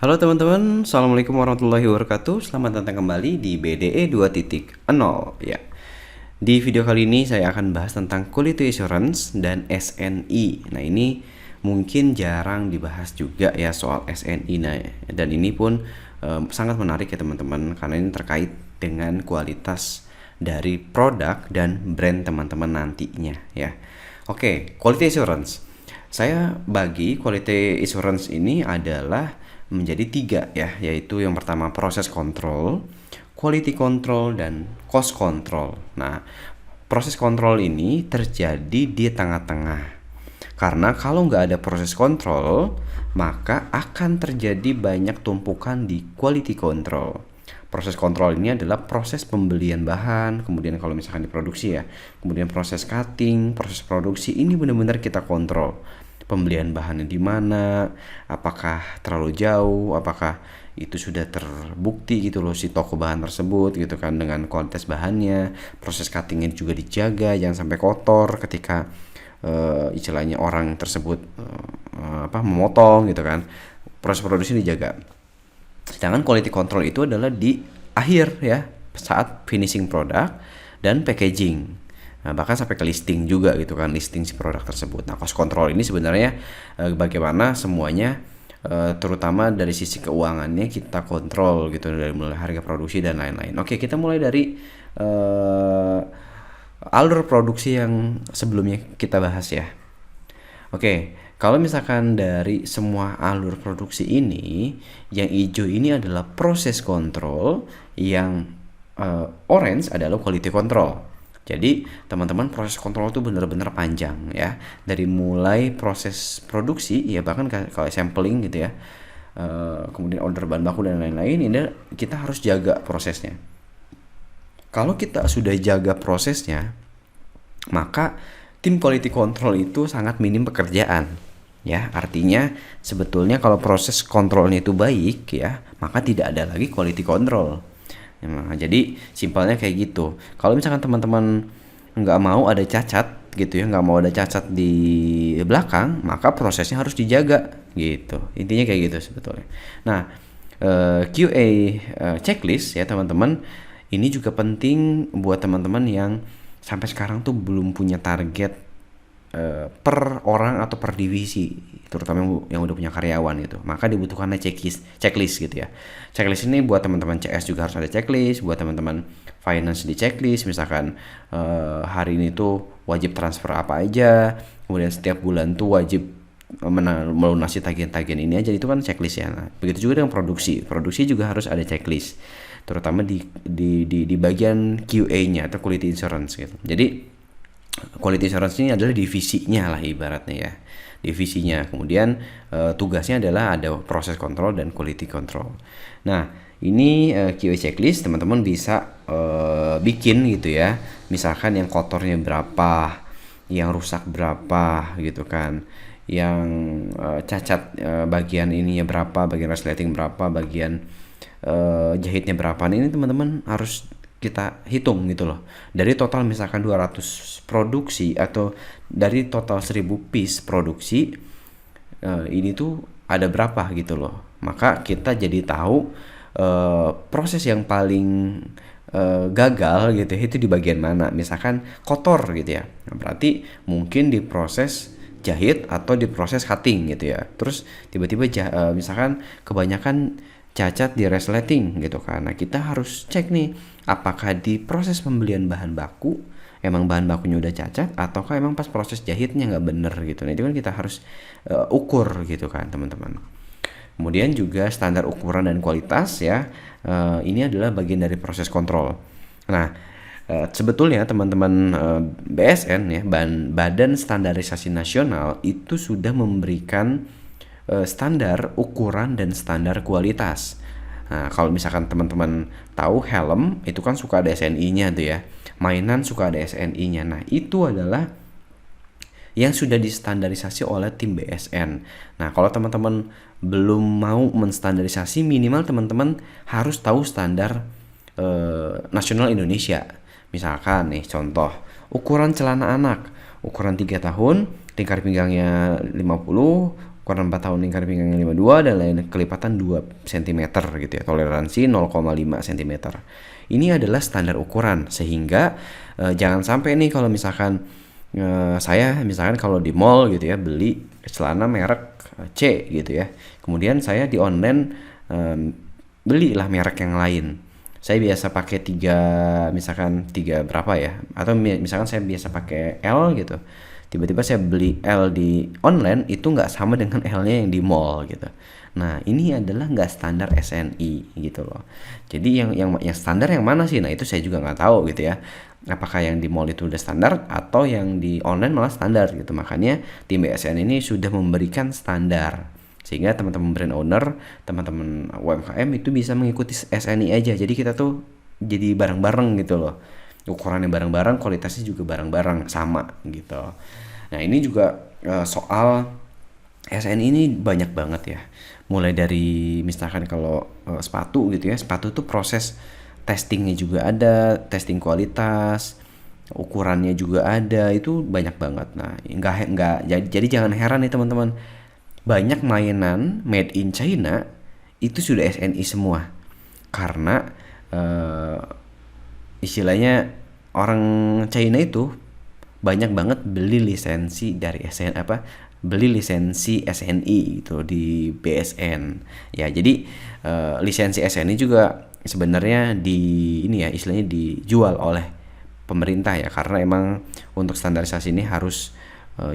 Halo teman-teman, Assalamualaikum warahmatullahi wabarakatuh. Selamat datang kembali di BDE 2.0 ya. Di video kali ini saya akan bahas tentang Quality Assurance dan SNI. Nah, ini mungkin jarang dibahas juga ya soal SNI. Nah, dan ini pun sangat menarik ya teman-teman, karena ini terkait dengan kualitas dari produk dan brand teman-teman nantinya ya. Oke, Quality Assurance. Saya bagi Quality Assurance ini adalah menjadi tiga ya, yaitu yang pertama proses control, quality control, dan cost control. Nah, proses control ini terjadi di tengah-tengah. Karena kalau nggak ada proses control, maka akan terjadi banyak tumpukan di quality control. Proses kontrol ini adalah proses pembelian bahan, kemudian kalau misalkan diproduksi ya, kemudian proses cutting, proses produksi ini benar-benar kita kontrol. Pembelian bahannya di mana, apakah terlalu jauh, apakah itu sudah terbukti gitu loh si toko bahan tersebut gitu kan dengan kualitas bahannya. Proses cuttingnya juga dijaga, jangan sampai kotor ketika istilahnya orang tersebut memotong gitu kan. Proses produksi dijaga. Sedangkan quality control itu adalah di akhir ya, saat finishing product dan packaging. Nah, bahkan sampai ke listing juga gitu kan, listing si produk tersebut. Nah, cost control ini sebenarnya bagaimana semuanya terutama dari sisi keuangannya kita kontrol gitu, dari mulai harga produksi dan lain-lain. Oke, kita mulai dari alur produksi yang sebelumnya kita bahas ya. Oke, kalau misalkan dari semua alur produksi ini, yang hijau ini adalah proses kontrol, yang orange adalah quality control. Jadi teman-teman, proses kontrol itu benar-benar panjang ya, dari mulai proses produksi ya, bahkan kalau sampling gitu ya, kemudian order bahan baku dan lain-lain, ini kita harus jaga prosesnya. Kalau kita sudah jaga prosesnya, maka tim quality control itu sangat minim pekerjaan ya. Artinya sebetulnya kalau proses kontrolnya itu baik ya, maka tidak ada lagi quality control. Nah, jadi simpelnya kayak gitu. Kalau misalkan teman-teman nggak mau ada cacat gitu ya, nggak mau ada cacat di belakang, maka prosesnya harus dijaga gitu. Intinya kayak gitu sebetulnya. Nah, QA checklist ya teman-teman, ini juga penting buat teman-teman yang sampai sekarang tuh belum punya target per orang atau per divisi, terutama yang udah punya karyawan gitu. Maka dibutuhkannya checklist gitu ya. Checklist ini buat teman-teman CS juga harus ada checklist, buat teman-teman finance di checklist, misalkan hari ini tuh wajib transfer apa aja, kemudian setiap bulan tuh wajib melunasi tagihan-tagihan ini aja, itu kan checklist ya. Nah, begitu juga dengan produksi juga harus ada checklist, terutama di bagian QA-nya atau quality assurance gitu. Jadi quality assurance ini adalah divisinya lah ibaratnya ya, divisinya. Kemudian tugasnya adalah ada proses kontrol dan quality control. Nah, ini QA checklist teman-teman bisa bikin gitu ya. Misalkan yang kotornya berapa, yang rusak berapa gitu kan, yang cacat bagian ininya berapa, bagian resleting berapa, bagian jahitnya berapa. Nah, ini teman-teman harus kita hitung gitu loh. Dari total misalkan 200 produksi atau dari total 1000 piece produksi, ini tuh ada berapa gitu loh. Maka kita jadi tahu proses yang paling gagal gitu itu di bagian mana. Misalkan kotor gitu ya, nah, berarti mungkin di proses jahit atau di proses cutting gitu ya. Terus tiba-tiba misalkan kebanyakan cacat di resleting gitu kan. Nah, kita harus cek nih, apakah di proses pembelian bahan baku emang bahan bakunya udah cacat, ataukah emang pas proses jahitnya nggak bener gitu. Nah, itu kan kita harus ukur gitu kan teman-teman. Kemudian juga standar ukuran dan kualitas ya, ini adalah bagian dari proses kontrol. Nah, sebetulnya teman-teman BSN ya, Badan Standarisasi Nasional itu sudah memberikan standar ukuran dan standar kualitas. Nah, kalau misalkan teman-teman tahu helm itu kan suka ada SNI-nya tuh ya, mainan suka ada SNI-nya. Nah, itu adalah yang sudah distandarisasi oleh tim BSN. Nah, kalau teman-teman belum mau menstandarisasi, minimal teman-teman harus tahu standar nasional Indonesia. Misalkan nih contoh, ukuran celana anak, ukuran 3 tahun, lingkar pinggangnya 50, ukuran 4 tahun lingkar pinggang yang 52 dan lain kelipatan 2 cm gitu ya, toleransi 0,5 cm. Ini adalah standar ukuran, sehingga jangan sampai nih kalau misalkan saya misalkan kalau di mall gitu ya beli celana merek C gitu ya, kemudian saya di online belilah merek yang lain. Saya biasa pakai misalkan 3 berapa ya, atau misalkan saya biasa pakai L gitu, tiba-tiba saya beli L di online itu nggak sama dengan L-nya yang di mall gitu. Nah ini adalah nggak standar SNI gitu loh. Jadi yang standar yang mana sih? Nah itu saya juga nggak tahu gitu ya. Apakah yang di mall itu udah standar atau yang di online malah standar gitu. Makanya tim BSN ini sudah memberikan standar, sehingga teman-teman brand owner, teman-teman UMKM itu bisa mengikuti SNI aja. Jadi kita tuh jadi bareng-bareng gitu loh, ukurannya bareng-bareng, kualitasnya juga bareng-bareng sama gitu. Nah ini juga soal SNI ini banyak banget ya, mulai dari misalkan kalau sepatu gitu ya, sepatu tuh proses testingnya juga ada, testing kualitas, ukurannya juga ada, itu banyak banget. Nah nggak jadi jangan heran nih teman-teman, banyak mainan made in China itu sudah SNI semua, karena istilahnya orang China itu banyak banget beli lisensi dari beli lisensi SNI gitu di BSN ya. Jadi lisensi SNI juga sebenarnya ini ya istilahnya dijual oleh pemerintah ya, karena emang untuk standarisasi ini harus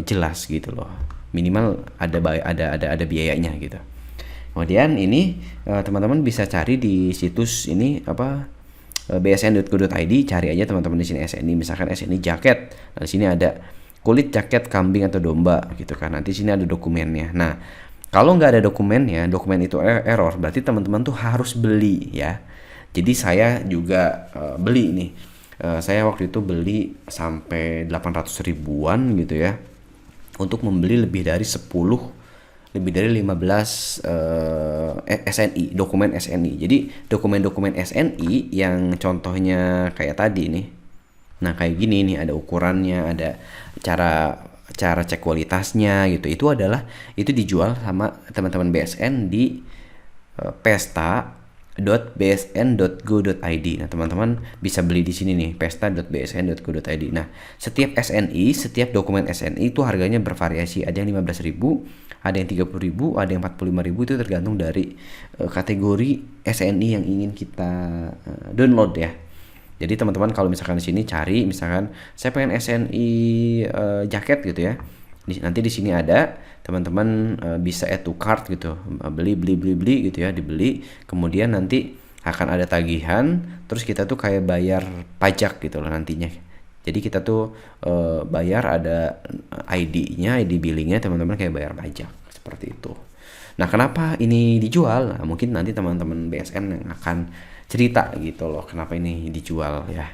jelas gitu loh, minimal ada biayanya gitu. Kemudian ini teman-teman bisa cari di situs ini bsn.go.id, cari aja teman-teman di sini SNI, misalkan SNI jaket. Nah di sini ada kulit jaket kambing atau domba gitu kan. Nanti sini ada dokumennya. Nah kalau nggak ada dokumennya, dokumen itu error, berarti teman-teman tuh harus beli ya. Jadi saya juga beli nih. Saya waktu itu beli sampai 800 ribuan gitu ya, untuk membeli lebih dari 15 SNI, dokumen SNI. Jadi dokumen-dokumen SNI yang contohnya kayak tadi nih. Nah kayak gini nih, ada ukurannya, ada cara cek kualitasnya gitu. Itu dijual sama teman-teman BSN di pesta.bsn.go.id. Nah teman-teman bisa beli di sini nih, pesta.bsn.go.id. Nah setiap dokumen SNI itu harganya bervariasi, ada yang 15.000, ada yang 30.000, ada yang 45.000, itu tergantung dari kategori SNI yang ingin kita download ya. Jadi teman-teman kalau misalkan di sini cari, misalkan saya pengen SNI jaket gitu ya, nanti di sini ada, teman-teman bisa add to cart gitu, beli gitu ya, dibeli, kemudian nanti akan ada tagihan, terus kita tuh kayak bayar pajak gitu loh nantinya. Jadi kita tuh bayar, ada ID-nya, ID billingnya, teman-teman kayak bayar pajak seperti itu. Nah kenapa ini dijual? Nah mungkin nanti teman-teman BSN yang akan cerita gitu loh kenapa ini dijual ya.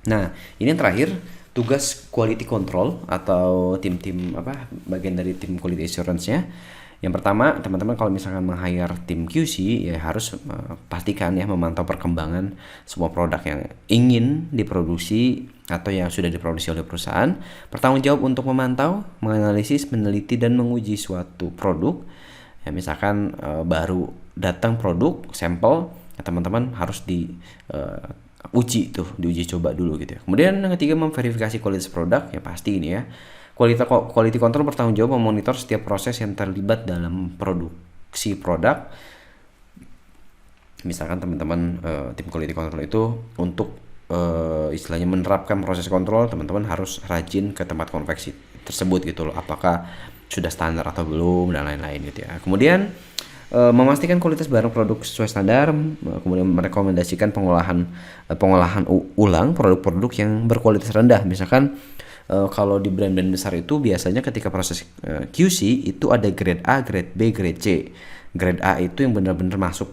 Nah ini yang terakhir, tugas quality control atau tim-tim bagian dari tim quality assurance-nya. Yang pertama, teman-teman kalau misalkan meng-hire tim QC ya harus pastikan ya memantau perkembangan semua produk yang ingin diproduksi atau yang sudah diproduksi oleh perusahaan. Bertanggung jawab untuk memantau, menganalisis, meneliti dan menguji suatu produk. Ya misalkan baru datang produk sampel, ya, teman-teman harus diuji coba dulu gitu ya. Kemudian yang ketiga, memverifikasi kualitas produk, ya pasti ini ya. Quality control bertanggung jawab memonitor setiap proses yang terlibat dalam produksi produk. Misalkan teman-teman tim quality control itu untuk istilahnya menerapkan proses kontrol, teman-teman harus rajin ke tempat konveksi tersebut gitu loh, apakah sudah standar atau belum dan lain-lain gitu ya. Kemudian memastikan kualitas barang produk sesuai standar, kemudian merekomendasikan pengolahan ulang produk-produk yang berkualitas rendah. Misalkan kalau di brand-brand besar itu biasanya ketika proses QC itu ada grade A, grade B, grade C. Grade A itu yang benar-benar masuk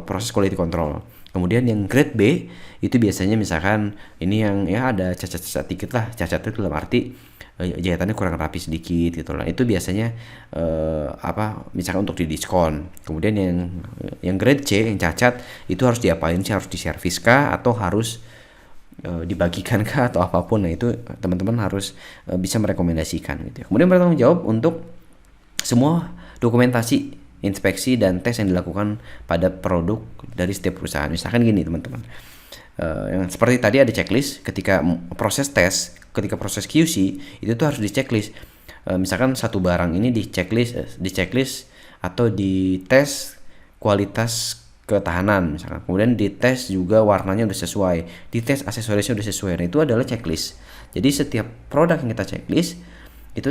proses quality control. Kemudian yang grade B itu biasanya misalkan ini yang ya ada cacat-cacat dikit lah, cacat itu dalam arti jahitannya kurang rapi sedikit gitu lah. Itu biasanya misalkan untuk didiskon. Kemudian yang grade C yang cacat itu harus diapain sih? Harus diservis kah atau harus dibagikan kah atau apapun. Nah itu teman-teman harus bisa merekomendasikan gitu ya. Kemudian bertanggung jawab untuk semua dokumentasi inspeksi dan tes yang dilakukan pada produk dari setiap perusahaan. Misalkan gini teman-teman, yang seperti tadi ada checklist ketika proses tes, ketika proses QC itu tuh harus di checklist. Misalkan satu barang ini di checklist atau di tes kualitas ketahanan misalkan, kemudian dites juga warnanya udah sesuai, dites aksesorisnya udah sesuai. Nah itu adalah checklist. Jadi setiap produk yang kita checklist itu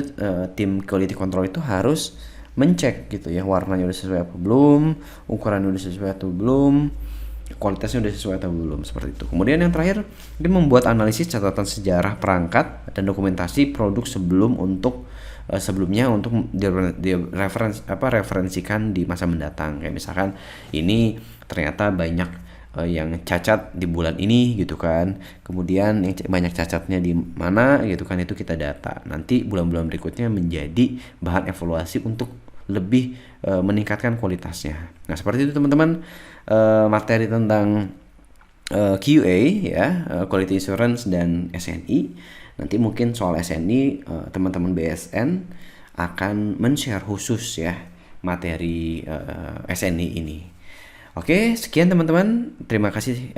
tim quality control itu harus mencek gitu ya, warnanya udah sesuai apa belum, ukurannya udah sesuai atau belum, kualitasnya udah sesuai atau belum, seperti itu. Kemudian yang terakhir, dia membuat analisis catatan sejarah perangkat dan dokumentasi produk sebelumnya untuk referensikan di masa mendatang. Kayak misalkan ini ternyata banyak yang cacat di bulan ini gitu kan, kemudian yang banyak cacatnya di mana gitu kan, itu kita data. Nanti bulan-bulan berikutnya menjadi bahan evaluasi untuk lebih meningkatkan kualitasnya. Nah seperti itu teman-teman, materi tentang QA ya, Quality Assurance dan SNI. Nanti mungkin soal SNI teman-teman BSN akan men-share khusus ya materi SNI ini. Oke, sekian teman-teman. Terima kasih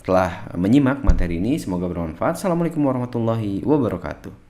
telah menyimak materi ini. Semoga bermanfaat. Assalamualaikum warahmatullahi wabarakatuh.